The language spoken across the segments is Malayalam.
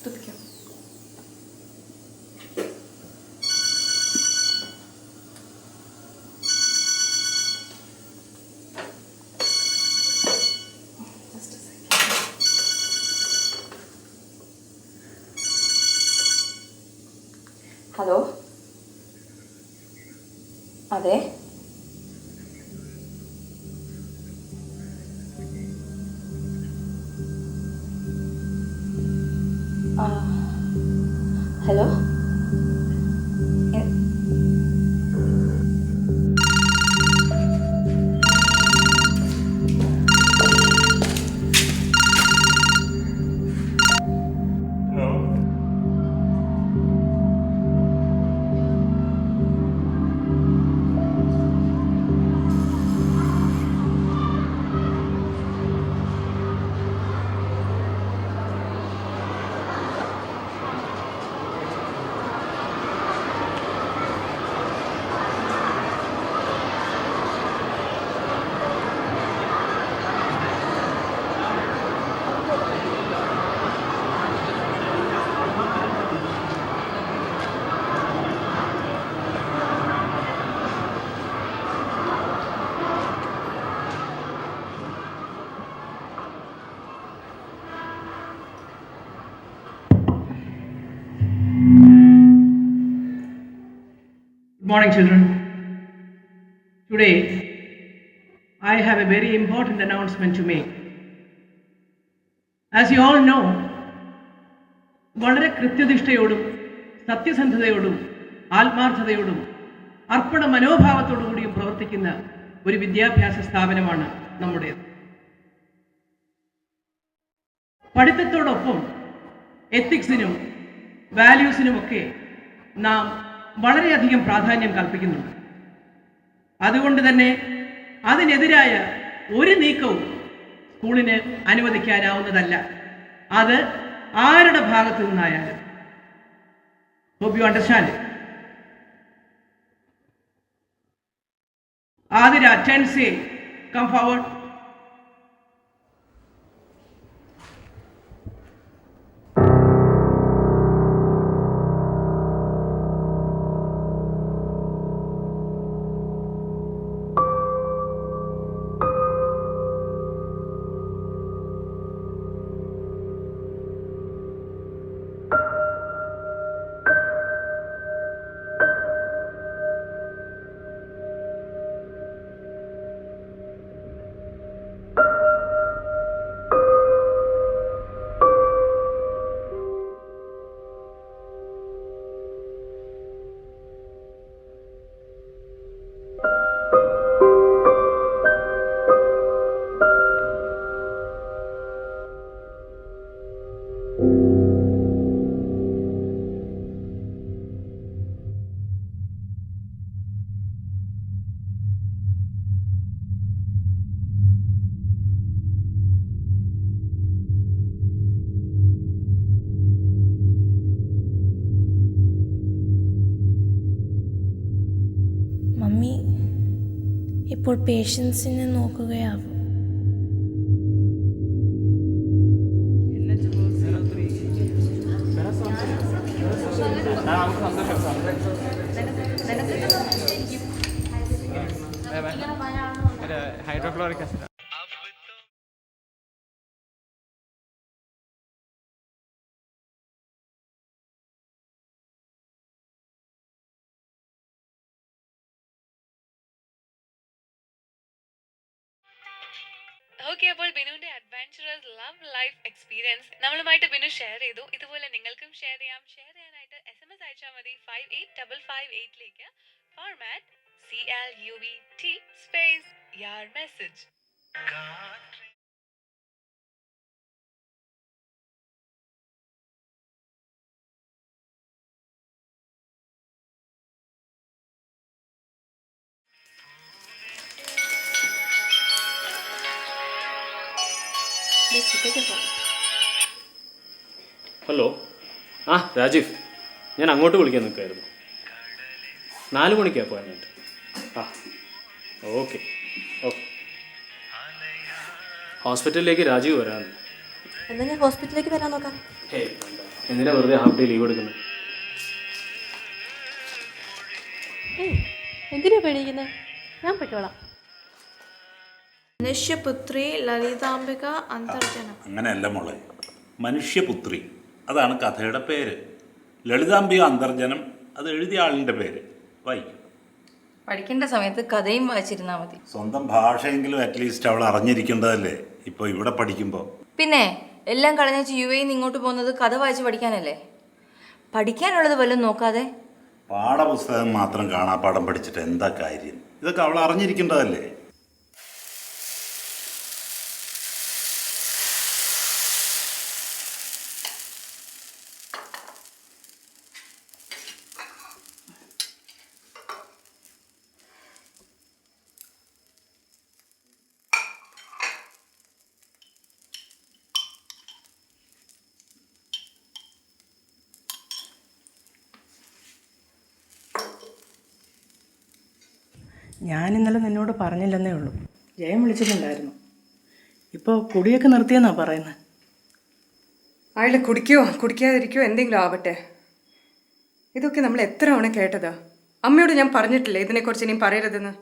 തുപ്പിക്കോ. ഹലോ, അതെ. Hello. Good morning, children. Today, I have a very important announcement to make. As you all know, വളരെ കൃത്യനിഷ്ഠയോടും സത്യസന്ധതയോടും ആത്മാർത്ഥതയോടും അർപ്പണ മനോഭാവത്തോടുകൂടിയും പ്രവർത്തിക്കുന്ന ഒരു വിദ്യാഭ്യാസ സ്ഥാപനമാണ് നമ്മുടേത്. പഠിത്തത്തോടൊപ്പം എത്തിക്സിനും വാല്യൂസിനുമൊക്കെ നാം വളരെയധികം പ്രാധാന്യം കൽപ്പിക്കുന്നുണ്ട്. അതുകൊണ്ട് തന്നെ അതിനെതിരായ ഒരു നീക്കവും സ്കൂളിന് അനുവദിക്കാനാവുന്നതല്ല, അത് ആരുടെ ഭാഗത്തു നിന്നായാലും. Hope you understand. Athira, 10C, come forward. Mummy ഇപ്പോൾ പേഷ്യൻസിനെ നോക്കുകയാവും. Hydrochloric acid. ഓക്കെ, അപ്പോൾ ബിനുവിന്റെ അഡ്വഞ്ചറസ് ലവ് ലൈഫ് എക്സ്പീരിയൻസ് നമ്മളുമായിട്ട് ബിനു ഷെയർ ചെയ്തു. ഇതുപോലെ നിങ്ങൾക്കും ഷെയർ ചെയ്യാം. ഷെയർ ചെയ്യാനായിട്ട് SMS അയച്ചാൽ മതി 58558 format CLUVT space your message. Hello, Rajeev, ഞാൻ അങ്ങോട്ട് വിളിക്കാൻ നിൽക്കുമായിരുന്നു. 4 മണിക്ക് അപ്പോയിൻമെൻറ്റ്. Okay okay. ഹോസ്പിറ്റലിലേക്ക് രാജീവ് വരാമെന്ന്. എന്നാൽ ഞാൻ ഹോസ്പിറ്റലിലേക്ക് വരാൻ നോക്കാം. ഹേയ് വേണ്ട, എന്തിനാ വെറുതെ ഹാഫ് ഡേ ലീവ് എടുക്കുന്നത്? എന്തിനാ പേടിക്കുന്നത്? ഞാൻ പറ്റോളാം. മനുഷ്യപുത്രി ലളിതാംബിക അന്തർജനം. അങ്ങനെയല്ല മോളെ, മനുഷ്യപുത്രി അതാണ് കഥയുടെ പേര്. ലളിതാംബിക അന്തർജനം അത് എഴുതിയ ആളിൻ്റെ പേര്. വായിക്കും. പഠിക്കേണ്ട സമയത്ത് കഥയും വായിച്ചിരുന്നാൽ മതി. സ്വന്തം ഭാഷയെങ്കിലും അറ്റ്ലീസ്റ്റ് അവൾ അറിഞ്ഞിരിക്കേണ്ടതല്ലേ ഇപ്പോൾ ഇവിടെ പഠിക്കുമ്പോൾ. പിന്നെ എല്ലാം കളഞ്ഞേച്ച് UAE നിന്ന് ഇങ്ങോട്ട് പോകുന്നത് കഥ വായിച്ച് പഠിക്കാനല്ലേ? പഠിക്കാനുള്ളത് വല്ലതും നോക്കാതെ പാഠപുസ്തകം മാത്രം കാണാപ്പാഠം പഠിച്ചിട്ട് എന്താ കാര്യം? ഇതൊക്കെ അവൾ അറിഞ്ഞിരിക്കേണ്ടതല്ലേ? ഞാനിന്നലെ നിന്നോട് പറഞ്ഞില്ലെന്നേ ഉള്ളൂ. ജയം വിളിച്ചിട്ടുണ്ടായിരുന്നു. ഇപ്പോൾ കുടിയൊക്കെ നിർത്തിയെന്നാണ് പറയുന്നത്. അയാൾ കുടിക്കുകയോ കുടിക്കാതിരിക്കുകയോ എന്തെങ്കിലും ആവട്ടെ. ഇതൊക്കെ നമ്മൾ എത്ര തവണ കേട്ടതാ. അമ്മയോട് ഞാൻ പറഞ്ഞിട്ടില്ലേ ഇതിനെക്കുറിച്ച് ഇനിയും പറയരുതെന്ന്.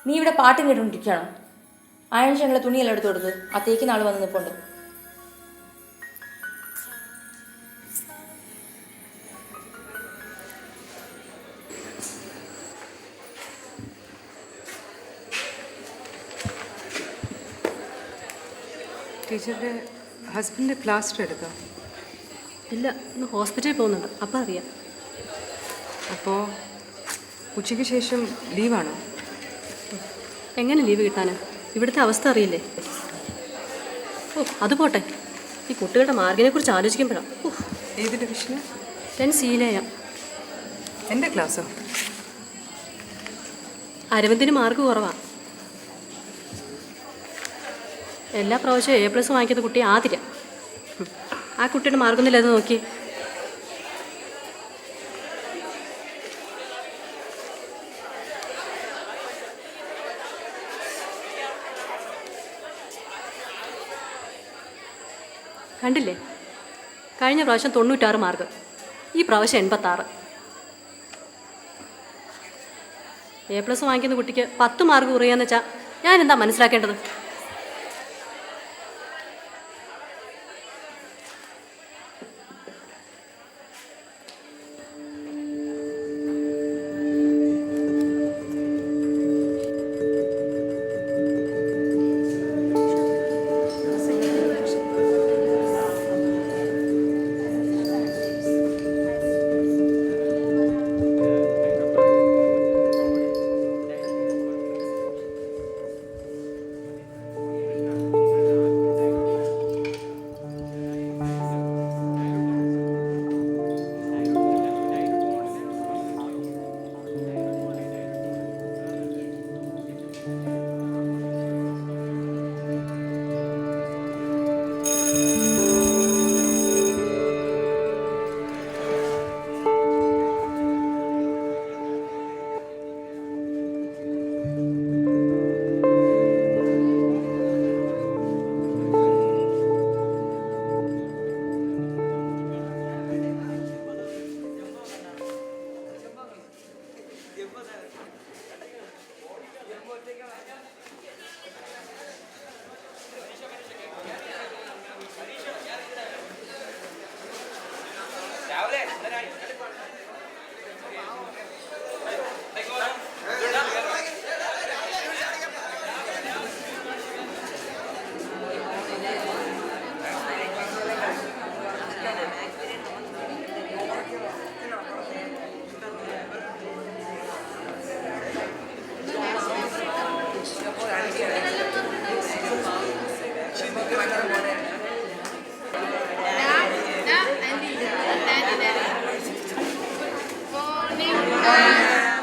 നീ ഇവിടെ പാട്ടും കേട്ടുകൊണ്ടിരിക്കുകയാണോ? അയൺ ഞങ്ങളെ തുണിയെല്ലാം എടുത്തു കൊടുത്ത് ആ തേക്ക് നാൾ വന്ന് നിൽപ്പുണ്ട്. ടീച്ചറുടെ ഹസ്ബൻഡ് പ്ലാസ്റ്റർ എടുത്തോ? ഇല്ല, ഇന്ന് ഹോസ്പിറ്റലിൽ പോകുന്നുണ്ട്. അപ്പം അറിയാം. അപ്പോൾ ഉച്ചയ്ക്ക് ശേഷം ലീവാണോ? എങ്ങനെ ലീവ് കിട്ടാനാ? ഇവിടുത്തെ അവസ്ഥ അറിയില്ലേ? ഓ അത് പോട്ടെ, ഈ കുട്ടികളുടെ മാർഗിനെക്കുറിച്ച് ആലോചിക്കുമ്പോഴാണ് ഏത് ഡിവിഷന്? 10 സീലയാം. എൻ്റെ ക്ലാസ്സോ? അരവിന്ദിന് മാർക്ക് കുറവാണ്. എല്ലാ പ്രാവശ്യവും A+ വാങ്ങിക്കുന്ന കുട്ടി ആതിര. ആ കുട്ടിയുടെ മാർക്കൊന്നുമില്ല അത് നോക്കി. കണ്ടില്ലേ, കഴിഞ്ഞ പ്രാവശ്യം 96 മാർക്ക്, ഈ പ്രാവശ്യം 86. A+ വാങ്ങിക്കുന്ന കുട്ടിക്ക് 10 മാർക്ക് കുറയുകയെന്ന് വെച്ചാൽ ഞാൻ എന്താ മനസ്സിലാക്കേണ്ടത്?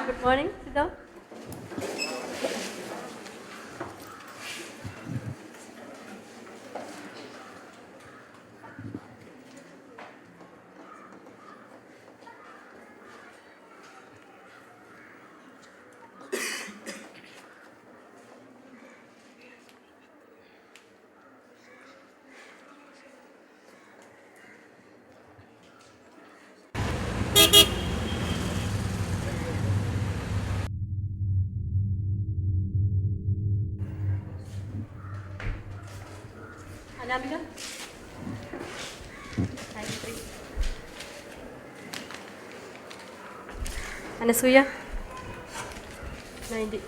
Good morning, sit down. Anamika 93. Anasuya 90.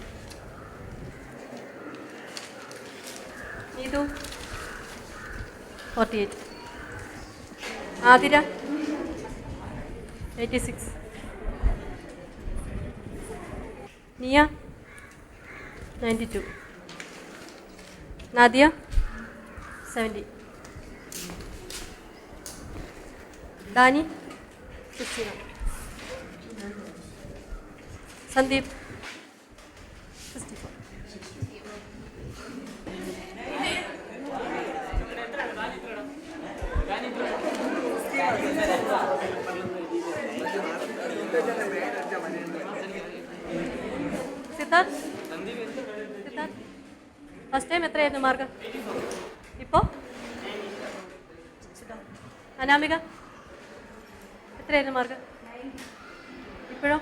Neethu 48. Athira 86. Niya 92. Nadia 70. Danny 61. Sandeep 64. Siddharth first time എത്രയായിരുന്നു മാർക്ക്? ഇപ്പോൾ അനാമിക എത്രയായിരുന്നു മാർക്ക്? ഇപ്പോഴോ?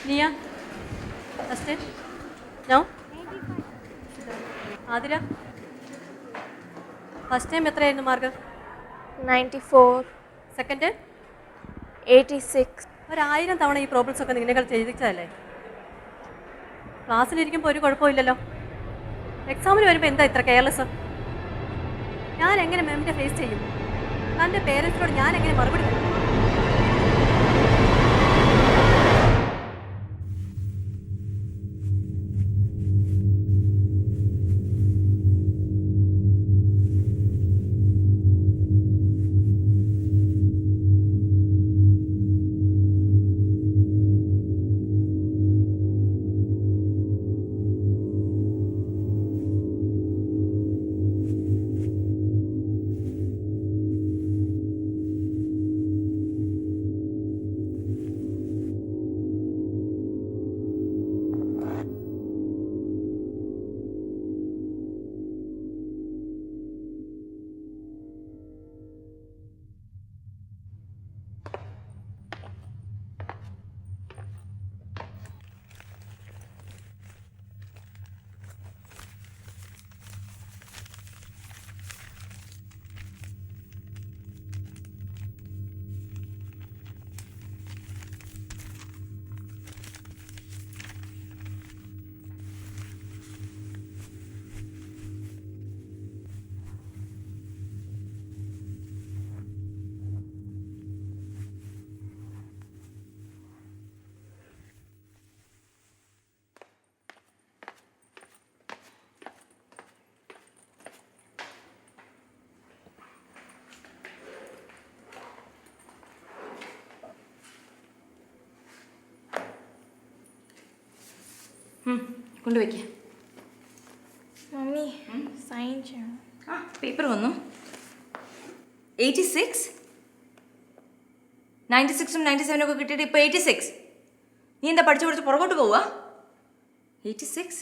Niya first time? No? Athira first time എത്രയായിരുന്നു മാർക്ക്? 94, സെക്കൻഡ് 86. 1000 തവണ ഈ പ്രോബ്ലംസ് ഒക്കെ നിങ്ങൾ ചെയ്യിച്ചതല്ലേ? ക്ലാസ്സിലിരിക്കുമ്പോൾ ഒരു കുഴപ്പമില്ലല്ലോ. എക്സാമിന് വരുമ്പോൾ എന്താ ഇത്ര കെയർലെസ്? ഞാൻ എങ്ങനെ മാമിനെ ഫേസ് ചെയ്യും? തൻ്റെ പേരൻസിനോട് ഞാൻ എങ്ങനെ മറുപടി തരും? കൊണ്ടുവയ്ക്കുക. മമ്മി സൈൻ ചെയ്യണം. ആ പേപ്പർ വന്നു. 86, 96ഉം 97 ഒക്കെ കിട്ടിയിട്ട് ഇപ്പോൾ 86. നീ എന്താ പഠിച്ചു പഠിച്ച് പുറകോട്ട് പോവുക? 86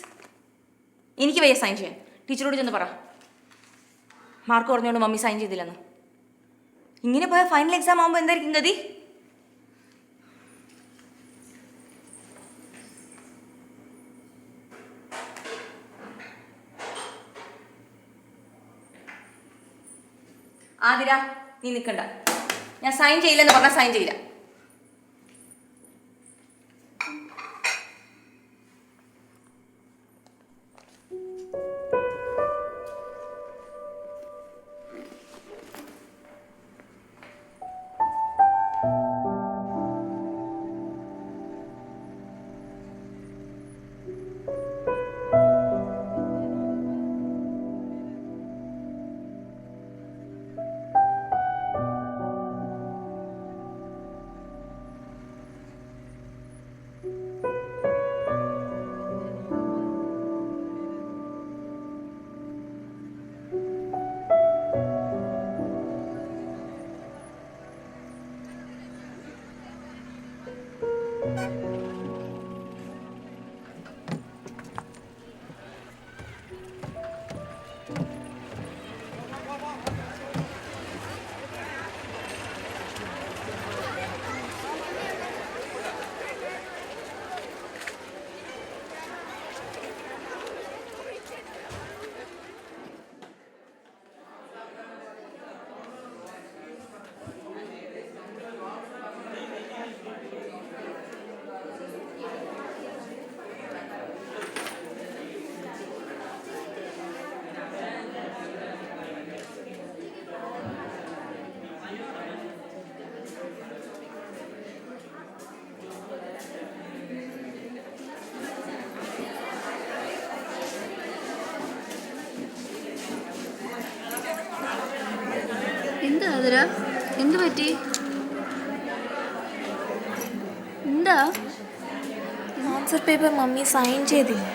എനിക്ക് വയ്യ സൈൻ ചെയ്യാൻ. ടീച്ചറോട് ചെന്ന് പറ മാർക്ക് കുറഞ്ഞുകൊണ്ട് മമ്മി സൈൻ ചെയ്തില്ലെന്ന്. ഇങ്ങനെ പോയാൽ ഫൈനൽ എക്സാം ആകുമ്പോൾ എന്തായിരിക്കും ഗതി? ആതിര നീ നിൽക്കണ്ട. ഞാൻ സൈൻ ചെയ്യില്ലെന്ന് പറഞ്ഞാൽ സൈൻ ചെയ്യില്ല. എന്തു പറ്റി? എന്താ? ആൻസർ പേപ്പർ മമ്മി സൈൻ ചെയ്തില്ല.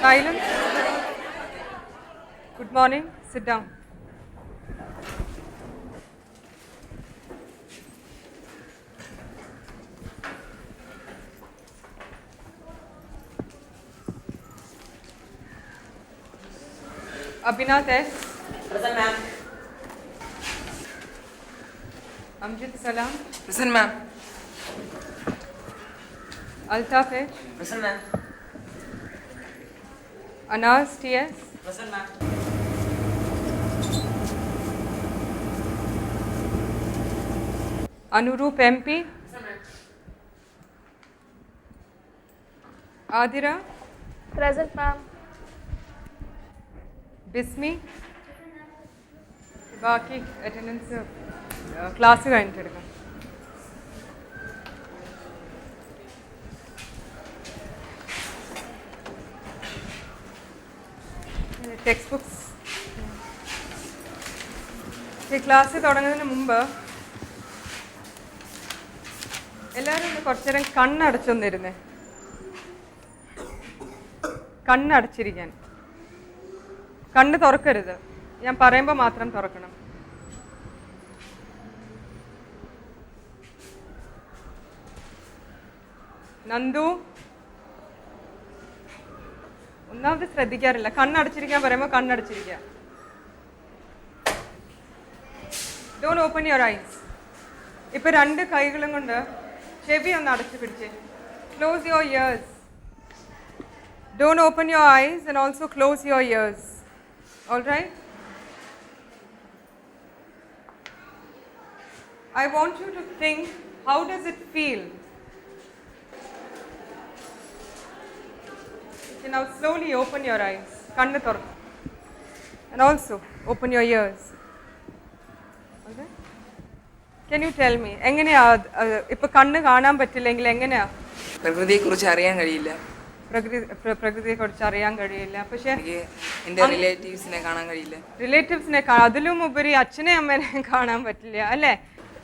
Silence. Good morning. Sit down. Abhinav S. Present, ma'am. Amjad Salam. Present, ma'am. Altaf H. Present, ma'am. Anas T.S. Present, ma'am. Anurup MP. Adira. Present, ma'am. Bismi. ബാക്കി അറ്റൻഡൻസ് ക്ലാസ് കഴിഞ്ഞിട്ടെടുക്കാം. ടെക്സ്റ്റ് ബുക്സ് ഈ ക്ലാസ് തുടങ്ങുന്നതിന് മുമ്പ് എല്ലാവരും ഒന്ന് കുറച്ചു നേരം കണ്ണടച്ചൊന്നിരുന്നേ. കണ്ണടച്ചിരിക്കാൻ. കണ്ണ് തുറക്കരുത്. ഞാൻ പറയുമ്പോൾ മാത്രം തുറക്കണം. നന്ദു ഒന്നാമത് ശ്രദ്ധിക്കാറില്ല. കണ്ണടച്ചിരിക്കാൻ പറയുമ്പോൾ കണ്ണടച്ചിരിക്കുക. Don't open your eyes. ഇപ്പൊ രണ്ട് കൈകളും കൊണ്ട് ചെവി ഒന്ന് അടച്ചു പിടിച്ചേ. Close your ears. Don't open your eyes and also close your ears. All right? I want you to think, how does it feel? You can now slowly open your eyes. Kannu thorka. And also open your ears. All right? Can you tell me, എങ്ങനെയാ ഇപ്പൊ കണ്ണ് കാണാൻ പറ്റില്ലെങ്കിൽ എങ്ങനെയാ? പ്രകൃതിയെക്കുറിച്ച് അറിയാൻ കഴിയില്ല. പ്രകൃതിയെക്കുറിച്ച് അറിയാൻ കഴിയില്ല. പക്ഷേ എൻ്റെ റിലേറ്റീവ്സിനെ കാണാൻ കഴിയില്ല. റിലേറ്റീവ്സിനെ അതിലും ഉപരി അച്ഛനെ അമ്മേനെ കാണാൻ പറ്റില്ല അല്ലേ?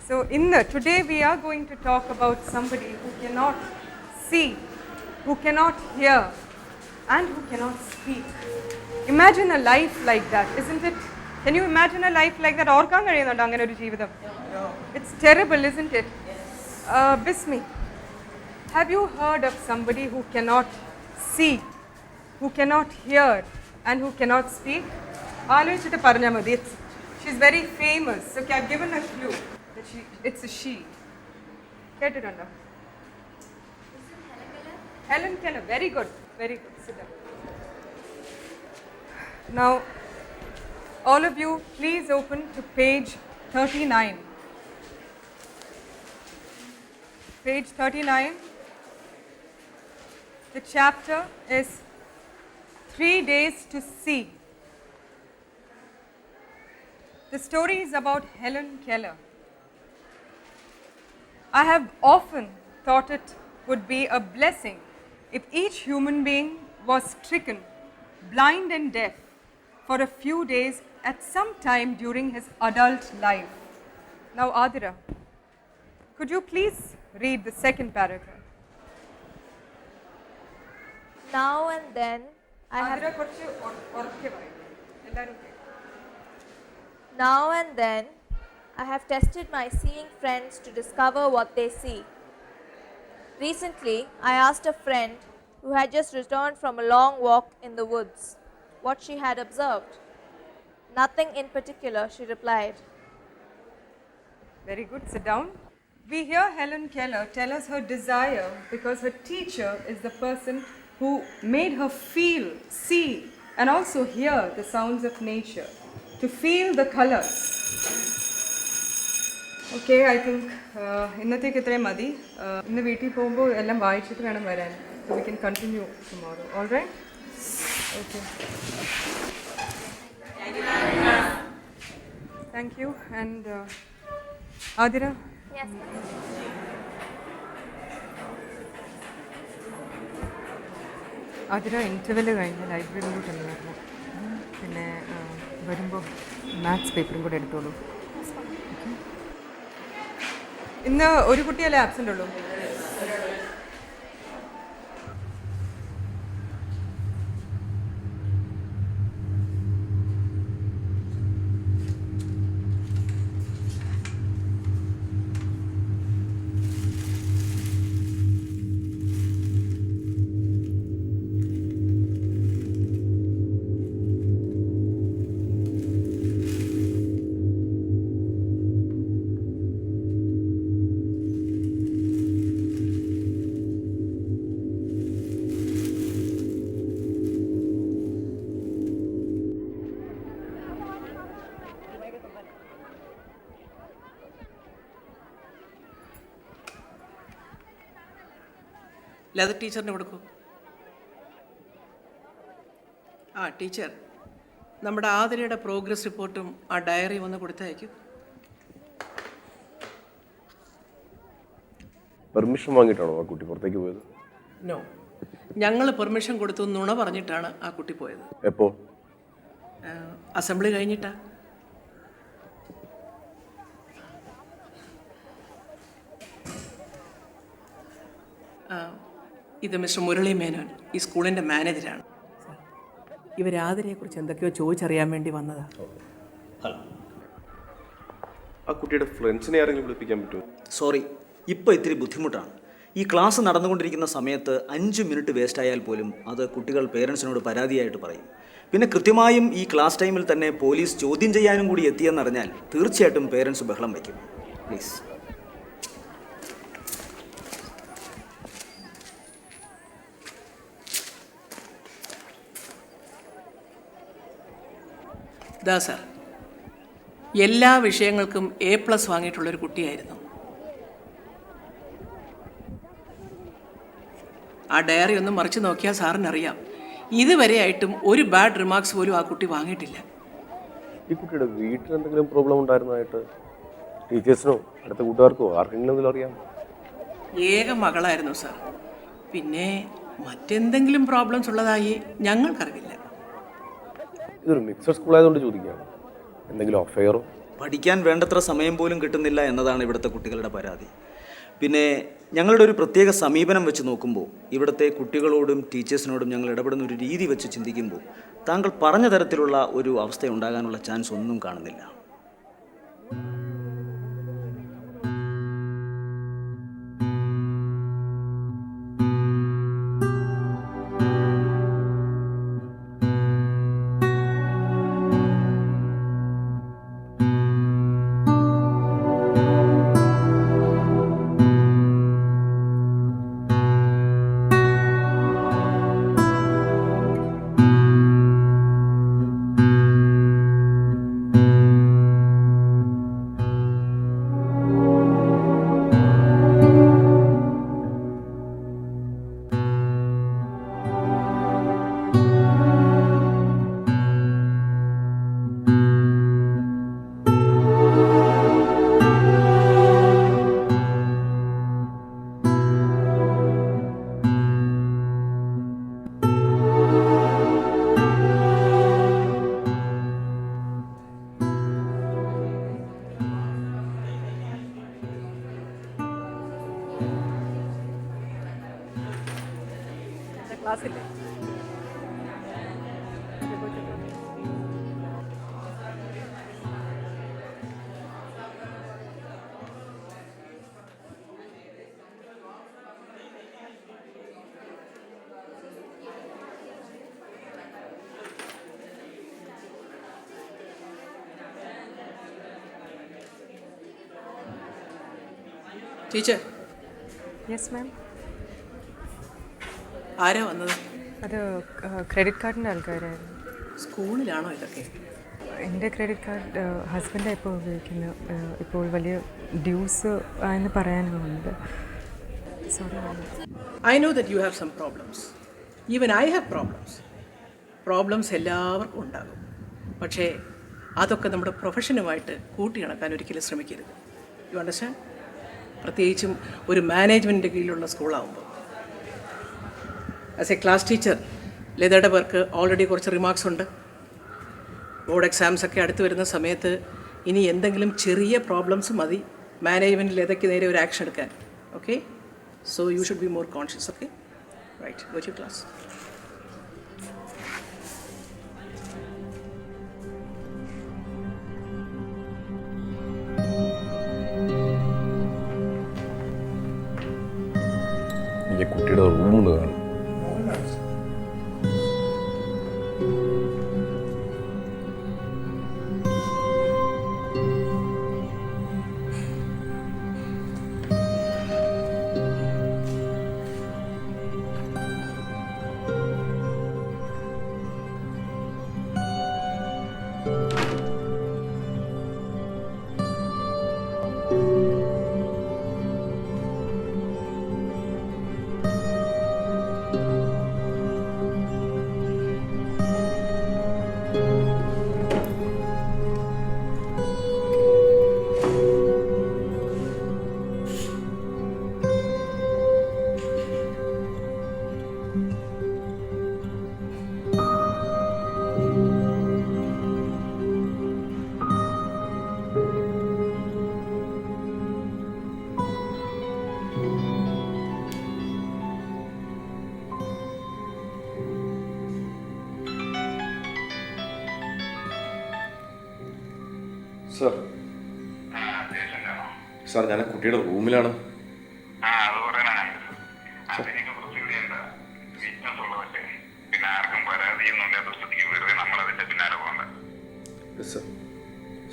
സോ ഇന്ന് today we are going to talk about somebody who cannot see, who cannot hear and who cannot speak. Imagine a life like that, isn't it? Can you imagine a life like that? ഓർക്കാൻ കഴിയുന്നുണ്ടോ അങ്ങനെ ഒരു ജീവിതം? It's terrible, isn't it? Bismi, have you heard of somebody who cannot see, who cannot hear and who cannot speak? ആലോചിച്ചിട്ട് പറഞ്ഞാൽ മതി. She's very famous. Okay, I've given a clue that it's a she. കേട്ടിട്ടുണ്ടോ? Helen Keller. Very good. Very good. Sit down. Now, all of you, please open to page 39. Page 39. The chapter is 3 Days to See. The story is about Helen Keller. I have often thought it would be a blessing if each human being was stricken, blind and deaf, for a few days at some time during his adult life. Now, Adira, could you please read the second paragraph? Now and then I have. Adira, കുറച്ച് ഉറക്കെ പറയൂ. എല്ലാവരും കേൾക്കും. Now and then I have tested my seeing friends to discover what they see. Recently, I asked a friend who had just returned from a long walk in the woods what she had observed. Nothing in particular, she replied. Very good. Sit down. We hear Helen Keller tell us her desire because her teacher is the person who made her feel, see, and also hear the sounds of nature, to feel the colors. Okay, I think ഇന്നത്തേക്ക് ഇത്രയും മതി. ഇന്ന് വീട്ടിൽ പോകുമ്പോൾ എല്ലാം വായിച്ചിട്ട് വേണം വരാൻ. So we can continue tomorrow. All right? Okay. Thank you. And Adira? Yes, ma'am. Adira, interval കഴിഞ്ഞ് ലൈബ്രറിയിലോട്ട് ഒന്ന് വരണം. പിന്നെ വരുമ്പോൾ മാത്സ് പേപ്പറും കൂടെ എടുത്തോളൂ. ഇന്ന് ഒരു കുട്ടിയല്ലേ ആബ്സെൻ്റ് ഉള്ളൂ? ലത ടീച്ചറിന് കൊടുക്കൂ. ആ ടീച്ചർ, നമ്മുടെ ആതിരയുടെ പ്രോഗ്രസ് റിപ്പോർട്ടും ആ ഡയറിയും ഒന്ന് കൊടുത്തയക്കൂ. പെർമിഷൻ വാങ്ങിയിട്ടാണോ ആ കുട്ടി പുറത്തേക്ക് പോയത്? നോ, ഞങ്ങൾ പെർമിഷൻ കൊടുത്തു നുണ പറഞ്ഞിട്ടാണ് ആ കുട്ടി പോയത്. എപ്പോ? അസംബ്ലി കഴിഞ്ഞിട്ടാ. ഇത് മിസ്റ്റർ മുരളി മേനോൻ, ഈ സ്കൂളിൻ്റെ മാനേജരാണ്. ഇവരാതിരെക്കുറിച്ച് എന്തൊക്കെയോ ചോദിച്ചറിയാൻ വേണ്ടി വന്നതാ. ആ കുട്ടിയുടെ ഫ്രണ്ട്സിനെ ആരെങ്കിലും വിളിപ്പിക്കാൻ പറ്റുമോ? സോറി, ഇപ്പോൾ ഇത്തിരി ബുദ്ധിമുട്ടാണ്. ഈ ക്ലാസ് നടന്നുകൊണ്ടിരിക്കുന്ന സമയത്ത് 5 മിനിറ്റ് വേസ്റ്റ് ആയാൽ പോലും അത് കുട്ടികൾ പേരൻസിനോട് പരാതിയായിട്ട് പറയും. പിന്നെ കൃത്യമായും ഈ ക്ലാസ് ടൈമിൽ തന്നെ പോലീസ് ചോദ്യം ചെയ്യാനും കൂടി എത്തിയെന്നറിഞ്ഞാൽ തീർച്ചയായിട്ടും പേരൻസ് ബഹളം വയ്ക്കും. പ്ലീസ്. ദാ സാർ, എല്ലാ വിഷയങ്ങൾക്കും A+ വാങ്ങിയിട്ടുള്ളൊരു കുട്ടിയായിരുന്നു. ആ ഡയറി ഒന്ന് മറിച്ച് നോക്കിയാൽ സാറിനറിയാം, ഇതുവരെയായിട്ടും ഒരു ബാഡ് റിമാർക്സ് പോലും ആ കുട്ടി വാങ്ങിയിട്ടില്ല. ഈ കുട്ടിയുടെ വീട്ടിൽ എന്തെങ്കിലും പ്രോബ്ലം ഉണ്ടായിരുന്നതായിട്ട് ടീച്ചേഴ്സിനോ അടുത്ത കൂട്ടുകാർക്കോ ആർക്കെങ്കിലും അറിയാം? ഏക മകളായിരുന്നു സാർ. പിന്നെ മറ്റെന്തെങ്കിലും പ്രോബ്ലംസ് ഉള്ളതായി ഞങ്ങൾക്കറിയില്ല. ഇതൊരു മിക്സഡ് സ്കൂളായതുകൊണ്ട് ചോദിക്കുകയാണ്. എന്തെങ്കിലും അഫെയറോ? പഠിക്കാൻ വേണ്ടത്ര സമയം പോലും കിട്ടുന്നില്ല എന്നതാണ് ഇവിടുത്തെ കുട്ടികളുടെ പരാതി. പിന്നെ ഞങ്ങളുടെ ഒരു പ്രത്യേക സമീപനം വെച്ച് നോക്കുമ്പോൾ, ഇവിടുത്തെ കുട്ടികളോടും ടീച്ചേഴ്സിനോടും ഞങ്ങൾ ഇടപെടുന്ന ഒരു രീതി വെച്ച് ചിന്തിക്കുമ്പോൾ, താങ്കൾ പറഞ്ഞ തരത്തിലുള്ള ഒരു അവസ്ഥ ഉണ്ടാകാനുള്ള ചാൻസ് ഒന്നും കാണുന്നില്ല. ക്ലാസ്സില്ലേ? ടീച്ചർ. Yes ma'am. ആരാ വന്നത്? അത് ക്രെഡിറ്റ് കാർഡിൻ്റെ ആൾക്കാരായിരുന്നു. സ്കൂളിലാണോ ഇതൊക്കെ? എൻ്റെ ക്രെഡിറ്റ് കാർഡ് ഹസ്ബൻഡാണ് ഇപ്പോൾ ഉപയോഗിക്കുന്നത്. ഇപ്പോൾ വലിയ ഡ്യൂസ് എന്ന് പറയാനുണ്ട്. Sorry. I know that you have some problems. Even I have problems. Problems എല്ലാവർക്കും ഉണ്ടാകും. പക്ഷേ അതൊക്കെ നമ്മുടെ പ്രൊഫഷനുമായിട്ട് കൂട്ടിയിണക്കാൻ ഒരിക്കലും ശ്രമിക്കരുത്. You understand? പ്രത്യേകിച്ചും ഒരു മാനേജ്മെൻറ്റിൻ്റെ കീഴിലുള്ള സ്കൂളാകുമ്പോൾ. ആസ് എ ക്ലാസ് ടീച്ചർ ലതയുടെ പേർക്ക് ഓൾറെഡി കുറച്ച് റിമാർക്സ് ഉണ്ട്. ബോർഡ് എക്സാംസ് ഒക്കെ അടുത്ത് വരുന്ന സമയത്ത് ഇനി എന്തെങ്കിലും ചെറിയ പ്രോബ്ലംസ് മതി മാനേജ്മെൻറ്റ് ലതയ്ക്ക് നേരെ ഒരു ആക്ഷൻ എടുക്കാൻ. Okay? So you should be more conscious. Okay? Right, go to class. എനിക്ക് കുട്ടിയുടെ റൂമൊന്ന് കാണും. സാർ, സാർ ഞാൻ കുട്ടിയുടെ റൂമിലാണ്.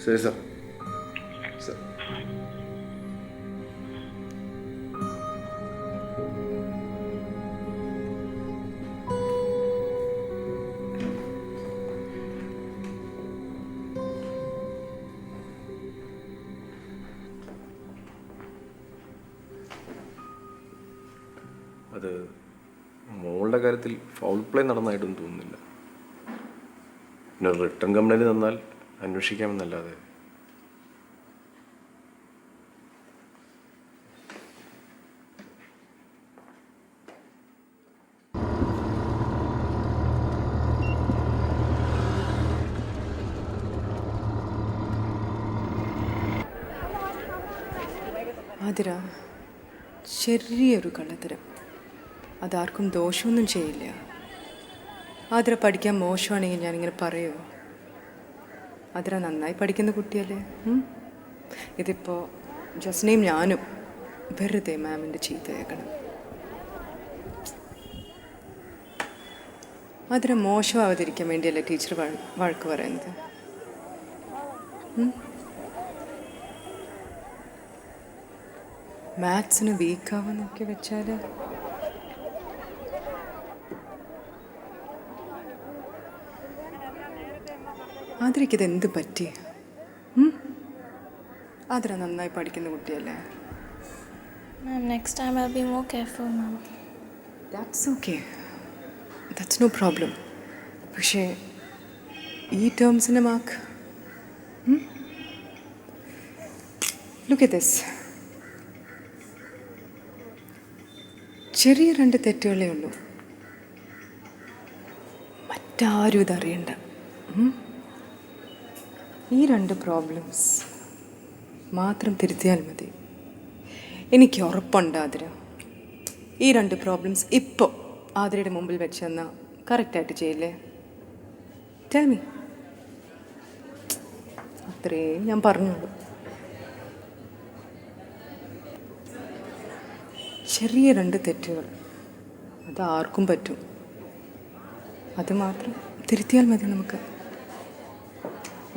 ശരി സാർ. സാർ അത് മോളുടെ കാര്യത്തിൽ ഫൗൾ പ്ലേ നടന്നതായിട്ടൊന്നും തോന്നുന്നില്ല. പിന്നെ റിട്ടേൺ കംപ്ലൈൻറ്റ് തന്നാൽ അന്വേഷിക്കാമെന്നല്ലാതെ. ആതിര, ചെറിയൊരു കള്ളത്തരം, അതാർക്കും ദോഷമൊന്നും ചെയ്യില്ല. ആതിര പഠിക്കാൻ മോശമാണെങ്കിൽ ഞാനിങ്ങനെ പറയുമോ? ആതിര നന്നായി പഠിക്കുന്ന കുട്ടിയല്ലേ. ഇതിപ്പോൾ ജസ്നയും ഞാനും വെറുതെ മാമിൻ്റെ ചീത്തയേക്കണം. ആതിര മോശമാവാതിരിക്കാൻ വേണ്ടിയല്ലേ ടീച്ചർ വഴക്ക് പറയുന്നത്? മാത്സിന് വീക്കാവെന്നൊക്കെ വെച്ചാൽ ആതിരയ്ക്കിത് എന്ത് പറ്റി? ആതിര നന്നായി പഠിക്കുന്ന കുട്ടിയല്ലേ. Next time I'll be more careful, ma'am. That's okay. That's no problem. പക്ഷേ ഈ ടേംസിൻ്റെ മാർക്ക്, look at this. ചെറിയ 2 തെറ്റുകളേ ഉള്ളൂ. മറ്റാരും ഇതറിയണ്ട. ഈ 2 പ്രോബ്ലംസ് മാത്രം തിരുത്തിയാൽ മതി. എനിക്ക് ഉറപ്പുണ്ട് ആതിര ഈ 2 പ്രോബ്ലംസ് ഇപ്പോൾ ആതിരയുടെ മുമ്പിൽ വെച്ച് തന്നാൽ കറക്റ്റായിട്ട് ചെയ്യില്ലേ? Tell me. അത്രേ ഞാൻ പറഞ്ഞോളൂ. ചെറിയ 2 തെറ്റുകൾ, അത് ആർക്കും പറ്റും. അത് മാത്രം തിരുത്തിയാൽ മതി നമുക്ക്.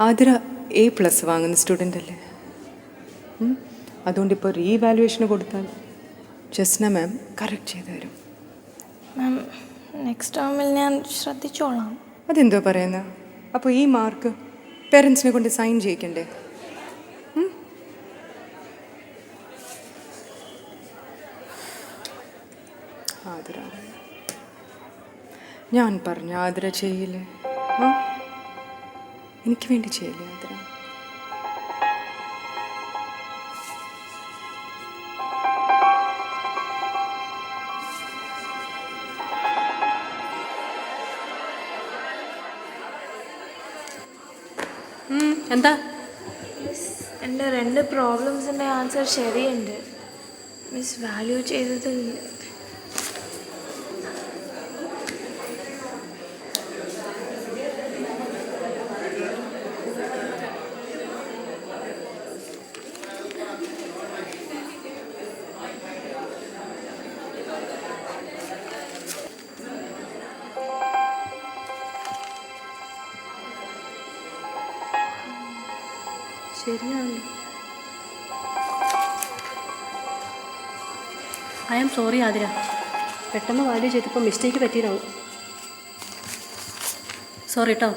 ആതിര A+ വാങ്ങുന്ന സ്റ്റുഡൻ്റ് അല്ലേ. അതുകൊണ്ടിപ്പോൾ റീവാലുവേഷന് കൊടുത്താൽ ജസ്ന മാം കറക്റ്റ് ചെയ്ത് തരും. മാം, നെക്സ്റ്റ് ടേമിൽ ഞാൻ ശ്രദ്ധിച്ചോളാം. അതെന്തോ പറയുന്നത്? അപ്പോൾ ഈ മാർക്ക് പേരൻസിനെ കൊണ്ട് സൈൻ ചെയ്യിക്കണ്ടേ? ആതിര, ഞാൻ പറഞ്ഞ ആതിര ചെയ്യില്ലേ? എനിക്ക് വേണ്ടി ചെയ്യില്ലേ ആതിര? എന്താ? എൻ്റെ 2 പ്രോബ്ലംസിൻ്റെ ആൻസർ ശരിയുണ്ട്. മിസ് വാല്യൂ ചെയ്തതില്ല. ശരിയാണ്. I am sorry Athira. പെട്ടെന്ന് വാല്യൂ ചെയ്തപ്പോൾ മിസ്റ്റേക്ക് പറ്റിയതാവും. സോറി കേട്ടോ.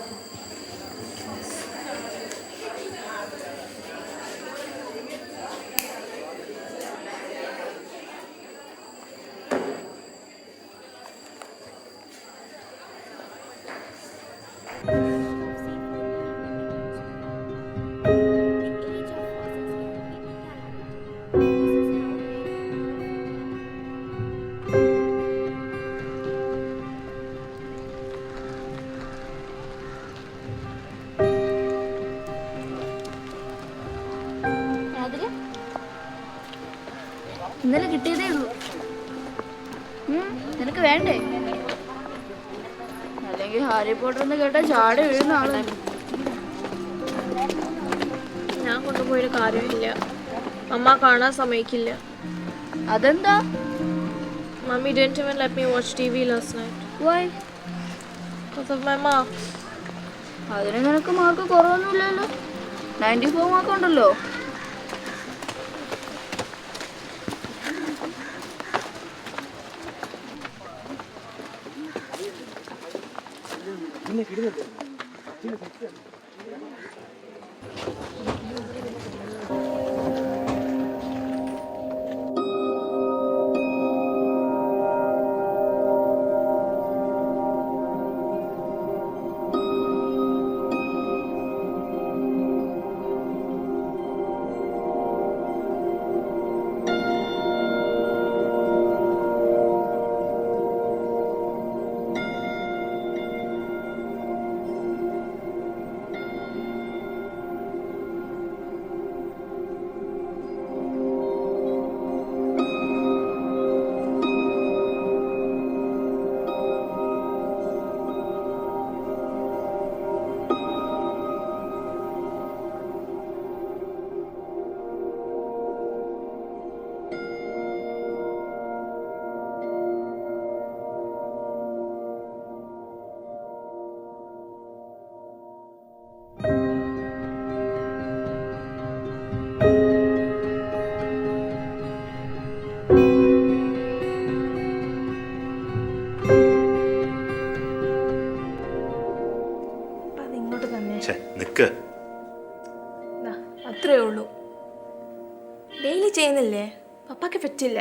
ഇന്നലെ കിട്ടിയതേ ഉള്ളൂ. നിനക്ക് വേണ്ടേ? അല്ലെങ്കിൽ ഹാരി പോട്ടർ എന്ന് കേട്ടാൽ ചാടി വീഴുന്ന ആളാണ്. ഞാൻ കൊണ്ടുപോയൊരു കാര്യമില്ല. അമ്മ കാണാൻ സമ്മതിക്കില്ല. അതെന്താ? Mummy didn't even let me watch TV last night. Why? Because of my marks. അതിന് നിനക്ക് മാർക്ക് കുറവൊന്നുമില്ലല്ലോ. 94 മാർക്ക് ഉണ്ടല്ലോ. അത്രേ ഉള്ളൂ. ഡെയിലി ചെയ്യുന്നില്ലേ? പപ്പാക്ക് പറ്റില്ല.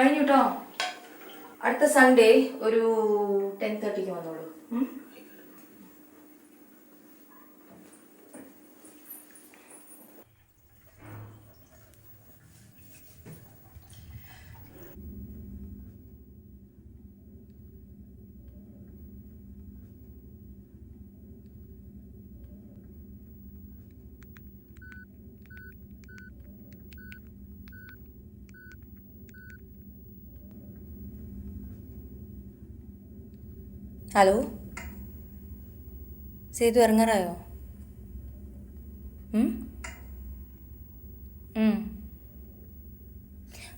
കഴിഞ്ഞു കേട്ടോ. അടുത്ത സൺഡേ ഒരു 10:30 വന്നോളൂ. ഹലോ, സേതു ഇറങ്ങാറായോ?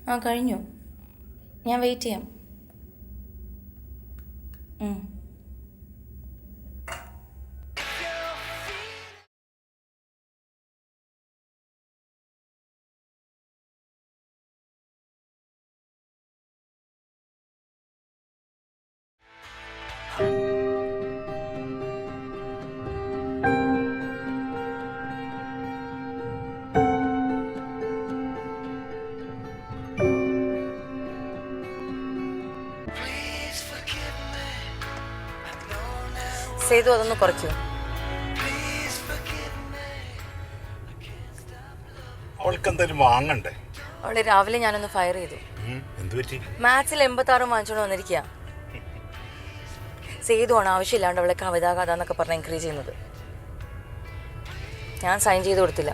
ആ കഴിഞ്ഞു. ഞാൻ വെയിറ്റ് ചെയ്യാം. സേതു അതൊന്ന് കുറയ്ക്കൂ. അവൾക്ക് എന്തായാലും വാങ്ങണ്ടേ? അവളെ രാവിലെ ഞാനൊന്ന് ഫയർ ചെയ്തു. എന്ത് പറ്റി? മാത്സിൽ 86 വാങ്ങിച്ചോണ്ട് വന്നിരിക്കുക. സേതു ആണ് ആവശ്യമില്ലാണ്ട് അവളെ കവിത കഥ എന്നൊക്കെ പറഞ്ഞ് എൻകറേജ് ചെയ്യുന്നത്. ഞാൻ സൈൻ ചെയ്ത് കൊടുത്തില്ല.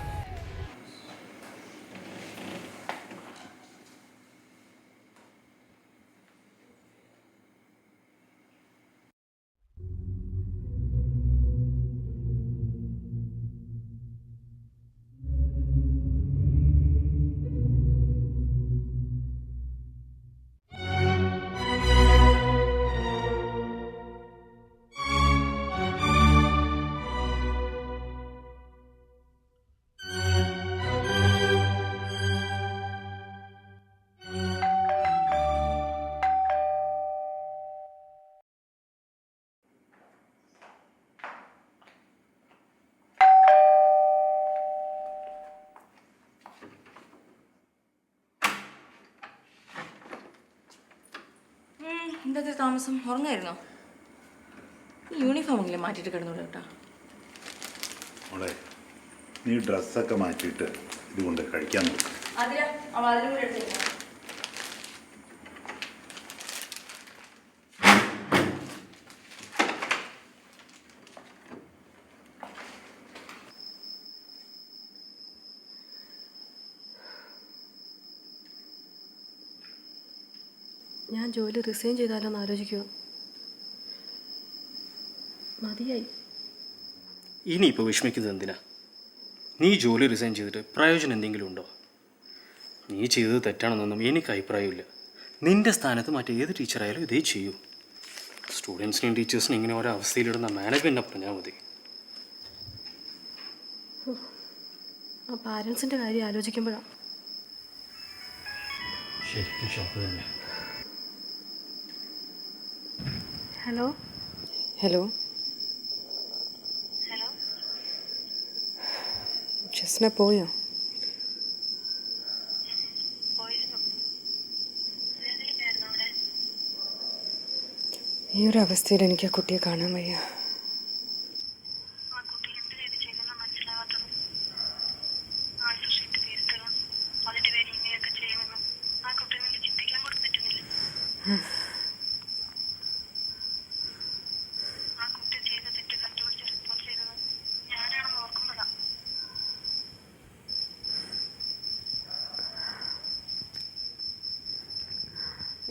എന്താ താമസം? ഉറങ്ങായിരുന്നോ? ഈ യൂണിഫോമെങ്കിലും മാറ്റിയിട്ട് കിടന്നോളൂ കേട്ടോ. മോളെ, നീ ഡ്രസ്സൊക്കെ മാറ്റിയിട്ട് ഇതുകൊണ്ട് കഴിക്കാൻ നോക്കും. അതിലാ അവൾ അതിലും കൂടെ എടുത്തേക്കാം. ഞാൻ ജോലി റിസൈൻ ചെയ്താലോ എന്ന് ആലോചിക്കുമോ? മതിയായി. ഇനിയിപ്പോൾ വിഷമിക്കുന്നത് എന്തിനാ? നീ ജോലി റിസൈൻ ചെയ്തിട്ട് പ്രയോജനം എന്തെങ്കിലും ഉണ്ടോ? നീ ചെയ്തത് തെറ്റാണെന്നൊന്നും എനിക്ക് അഭിപ്രായമില്ല. നിന്റെ സ്ഥാനത്ത് മറ്റേത് ടീച്ചറായാലും ഇതേ ചെയ്യൂ. സ്റ്റുഡൻസിനെയും ടീച്ചേഴ്സിനും ഇങ്ങനെ ഓരോ അവസ്ഥയിലിടുന്ന മാനേജ്മെൻറ്റിനെ പറഞ്ഞാൽ മതി. ആ പാരൻസിൻ്റെ കാര്യം ആലോചിക്കുമ്പോഴാണ് ശരിക്കും ഷോക്ക് തന്നെ. ഹലോ ഹലോ ജസ്ന പോയോ? ഈ ഒരു അവസ്ഥയിൽ എനിക്ക് ആ കുട്ടിയെ കാണാൻ വയ്യ.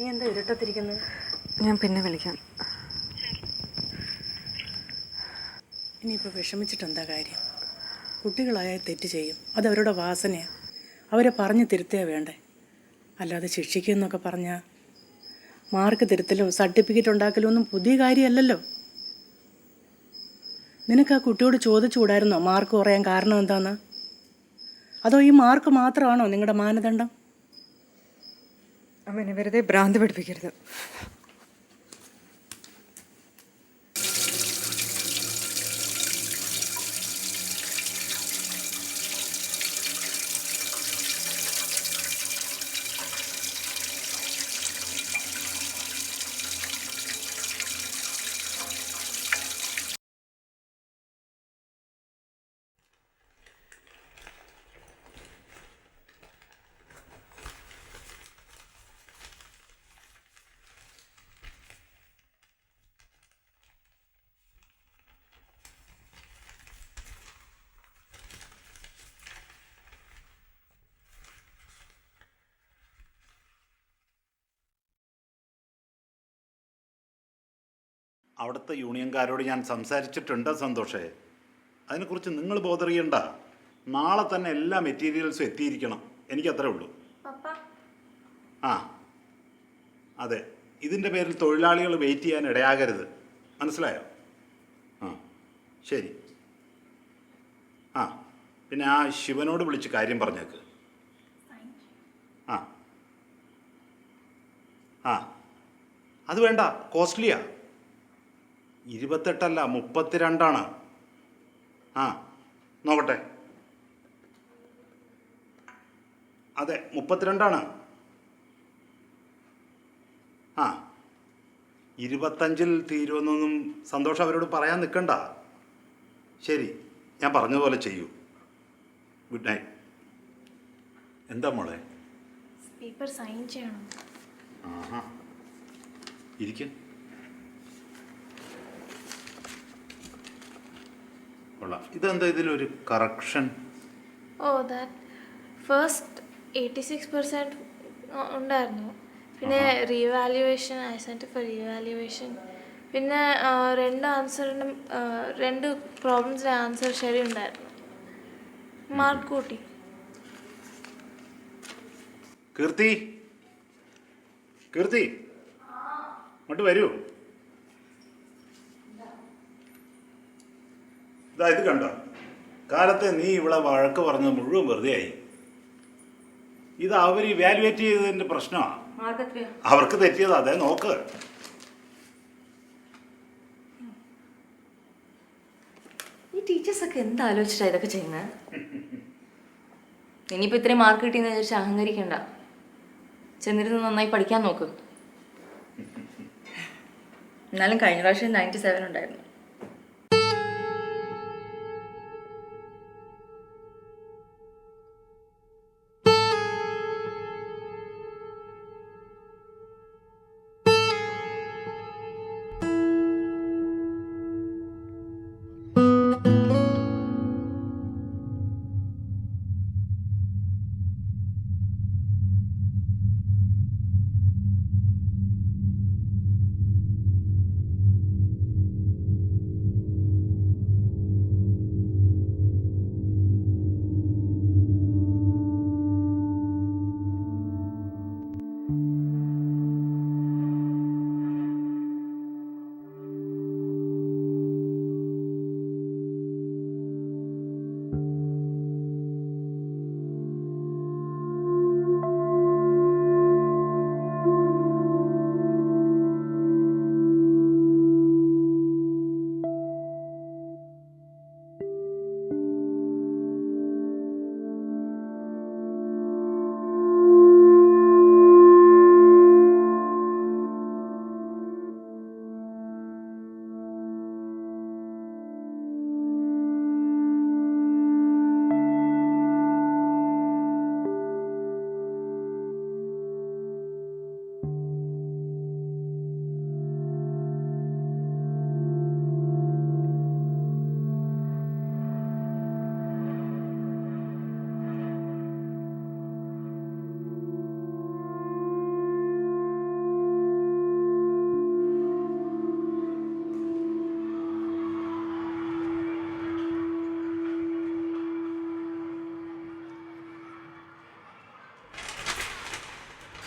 നീ എന്താ ഇരുട്ടത്തിരിക്കുന്നത്? ഞാൻ പിന്നെ വിളിക്കാം. ഇനിയിപ്പോൾ വിഷമിച്ചിട്ട് എന്താ കാര്യം? കുട്ടികളായാൽ തെറ്റ് ചെയ്യും, അതവരുടെ വാസനയാണ്. അവരെ പറഞ്ഞ് തിരുത്തുക വേണ്ടേ, അല്ലാതെ ശിക്ഷിക്കുമെന്നൊക്കെ പറഞ്ഞാൽ മാർക്ക് തിരുത്തലോ സർട്ടിഫിക്കറ്റ് ഉണ്ടാക്കലോ ഒന്നും പുതിയ കാര്യമല്ലല്ലോ. നിനക്ക് ആ കുട്ടിയോട് ചോദിച്ചുകൂടായിരുന്നോ മാർക്ക് കുറയാൻ കാരണം എന്താണെന്ന്? അതോ ഈ മാർക്ക് മാത്രമാണോ നിങ്ങളുടെ മാനദണ്ഡം? അവനെ വെറുതെ ഭ്രാന്ത് പഠിപ്പിക്കരുത്. അവിടുത്തെ യൂണിയൻകാരോട് ഞാൻ സംസാരിച്ചിട്ടുണ്ട് സന്തോഷേ. അതിനെക്കുറിച്ച് നിങ്ങൾ ബോധർ ചെയ്യണ്ട. നാളെ തന്നെ എല്ലാ മെറ്റീരിയൽസും എത്തിയിരിക്കണം. എനിക്കത്രേ ഉള്ളൂ. ആ അതെ, ഇതിൻ്റെ പേരിൽ തൊഴിലാളികൾ വെയിറ്റ് ചെയ്യാൻ ഇടയാകരുത്. മനസ്സിലായോ? ആ ശരി. ആ പിന്നെ ആ ശിവനോട് വിളിച്ച് കാര്യം പറഞ്ഞേക്ക്. ആ ആ അത് വേണ്ട, കോസ്റ്റ്ലിയാ. 28 അല്ല 32. ആ നോക്കട്ടെ. അതെ 32. ആ 25-ൽ തീരുമെന്നൊന്നും സന്തോഷം അവരോട് പറയാൻ നിൽക്കണ്ട. ശരി, ഞാൻ പറഞ്ഞതുപോലെ ചെയ്യൂ. Good night. എന്താ മോളെ? പേപ്പർ സൈൻ ചെയ്യണം. ആഹാ ഇരിക്കും. കൊള്ളാം. ഇതെന്താ ഇതിലൊരു കറക്ഷൻ? ഓ ദാറ്റ് ഫസ്റ്റ് 86% ഉണ്ടായിരുന്നു. പിന്നെ revaluation, I sent for revaluation. പിന്നെ 2 ആൻസറിനും 2 പ്രോബ്ലംസിൻ്റെ ആൻസർ ശരി ഉണ്ടായിരുന്നു. മാർക്ക് കൂട്ടി. കീർത്തി, കീർത്തി അങ്ങോട്ട് വരൂ. ഇതാ ഇത് കണ്ടോ? കാലത്തെ നീ ഇവിടെ വഴക്ക് പറഞ്ഞത് മുഴുവൻ വെറുതെ ആയി. ഇത് അവർ ഇവാലുവേറ്റ് ചെയ്തതിൻ്റെ പ്രശ്നമാണ്. അവർക്ക് തെറ്റിയത്. അതെ നോക്ക്. ഈ ടീച്ചേഴ്സൊക്കെ എന്താ ആലോചിച്ചിട്ടാണ് ഇതൊക്കെ ചെയ്യുന്നത്? ഇനിയിപ്പോൾ ഇത്രയും മാർക്ക് കിട്ടിയെന്ന് വിചാരിച്ച് അഹങ്കരിക്കണ്ട. ചെന്നിരുന്ന് നന്നായി പഠിക്കാൻ നോക്ക്. എന്നാലും കഴിഞ്ഞ പ്രാവശ്യം 97 ഉണ്ടായിരുന്നു.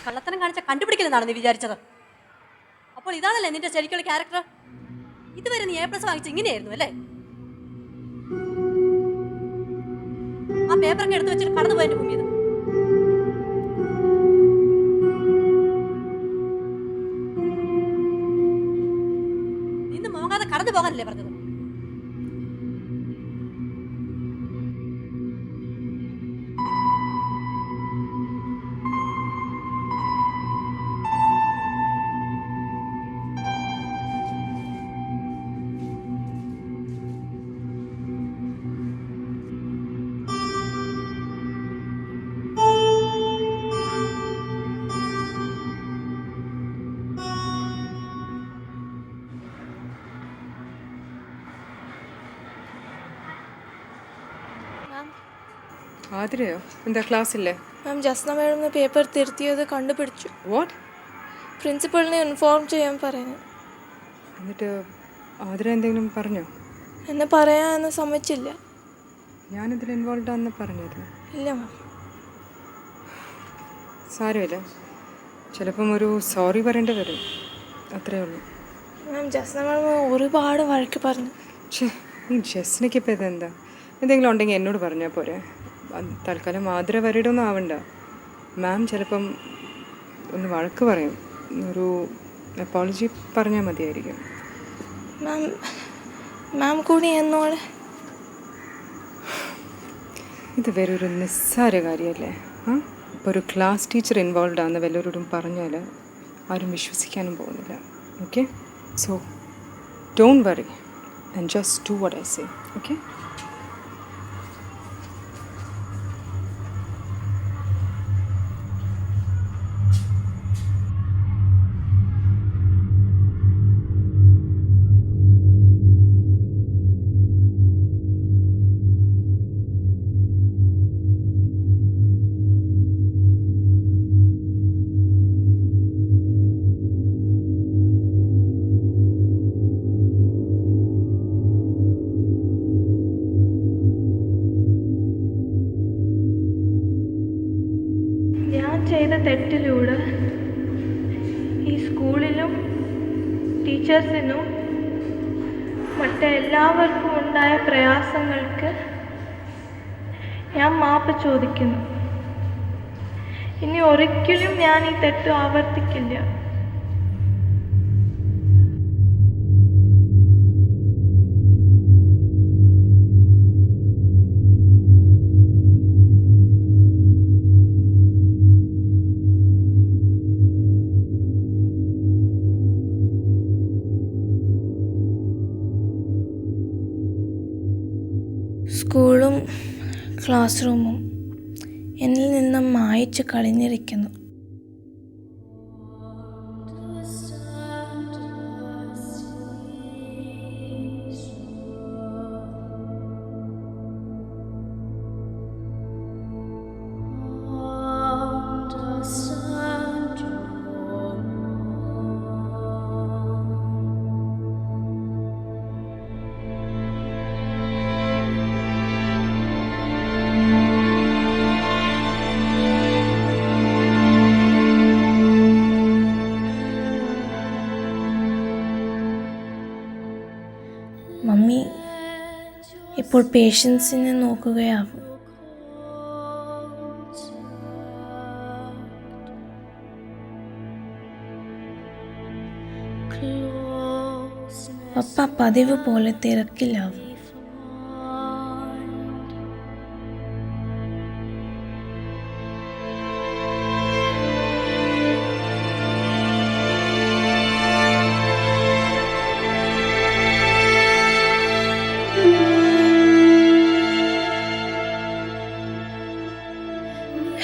കള്ളത്തനം കാണിച്ച കണ്ടുപിടിക്കില്ലെന്നാണ് നീ വിചാരിച്ചത്? അപ്പോൾ ഇതാണല്ലേ നിന്റെ ശരിക്കുള്ള ക്യാരക്ടർ? ഇതുവരെ നീ A+ വാങ്ങിച്ച ഇങ്ങനെയായിരുന്നു അല്ലേ? ആ പേപ്പറൊക്കെ എടുത്തു വെച്ചിട്ട് കടന്നു പോയതിന്റെ മുമ്പിൽ നിന്ന് മോങ്ങാതെ കടന്നു പോകാനല്ലേ പറഞ്ഞത്? ആതിരയോ? എന്താ ക്ലാസ്സില്ലേ? മാം ജസ്ന മേഡം പേപ്പർ തിരുത്തിയത് കണ്ടുപിടിച്ചു. വാട്ട്? പ്രിൻസിപ്പളിനെ ഇൻഫോം ചെയ്യാൻ പറയുന്നു. എന്നിട്ട് ആതിര എന്തെങ്കിലും പറഞ്ഞോ? എന്നെ പറയാനൊന്നും സമ്മതിച്ചില്ല. ഞാനിതിൽ ഇൻവോൾവ് ആണെന്ന് പറഞ്ഞിരുന്നു. ഇല്ല മാം. സാരമില്ല, ചിലപ്പം ഒരു സോറി പറയേണ്ടി വരും, അത്രേ ഉള്ളൂ. മാം ജസ്ന മാം ഒരുപാട് വഴക്ക് പറഞ്ഞു. ഈ ജസ്നയ്ക്ക് ഇപ്പം ഇതെന്താ? എന്തെങ്കിലും ഉണ്ടെങ്കിൽ എന്നോട് പറഞ്ഞാൽ പോരെ. തൽക്കാലം ആതിര വരയിടൊന്നും ആവണ്ട. മാം ചിലപ്പം ഒന്ന് വഴക്ക് പറയും, ഒരു അപ്പോളജി പറഞ്ഞാൽ മതിയായിരിക്കും. മാം മാം കൂടി എന്നോട് ഇത് വേറെ ഒരു നിസ്സാര കാര്യമല്ലേ? ഇപ്പോൾ ഒരു ക്ലാസ് ടീച്ചർ ഇൻവോൾവ് ആണെന്ന് വല്ലവരോടും പറഞ്ഞാൽ ആരും വിശ്വസിക്കാനും പോകുന്നില്ല. Okay, so don't worry and just do what I say. Okay? ചെയ്ത തെറ്റിലൂടെ ഈ സ്കൂളിലും ടീച്ചേഴ്സിനും മറ്റെല്ലാവർക്കും ഉണ്ടായ പ്രയാസങ്ങൾക്ക് ഞാൻ മാപ്പ് ചോദിക്കുന്നു. ഇനി ഒരിക്കലും ഞാൻ ഈ തെറ്റ് ആവർത്തിക്കില്ല. സ്കൂളും ക്ലാസ് റൂമും എന്നിൽ നിന്നും മായിച്ച് കളഞ്ഞിരിക്കുന്നു. മമ്മി ഇപ്പോൾ പേഷ്യൻസിനെ നോക്കുകയാവും. പപ്പ പതിവ് പോലെ തിരക്കിലാവും.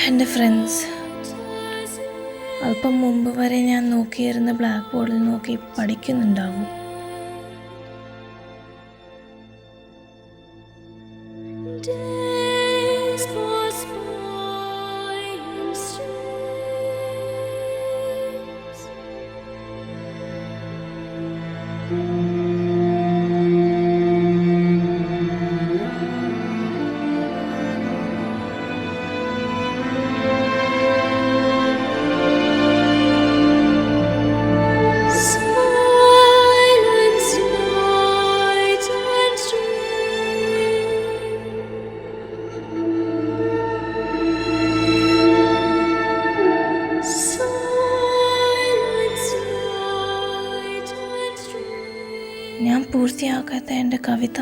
എൻ്റെ ഫ്രണ്ട്സ് അല്പം മുമ്പ് വരെ ഞാൻ നോക്കിയിരുന്ന ബ്ലാക്ക് ബോർഡിൽ നോക്കി പഠിക്കുന്നുണ്ടാവും. ഞാൻ പൂർത്തിയാക്കാത്ത എൻ്റെ കവിത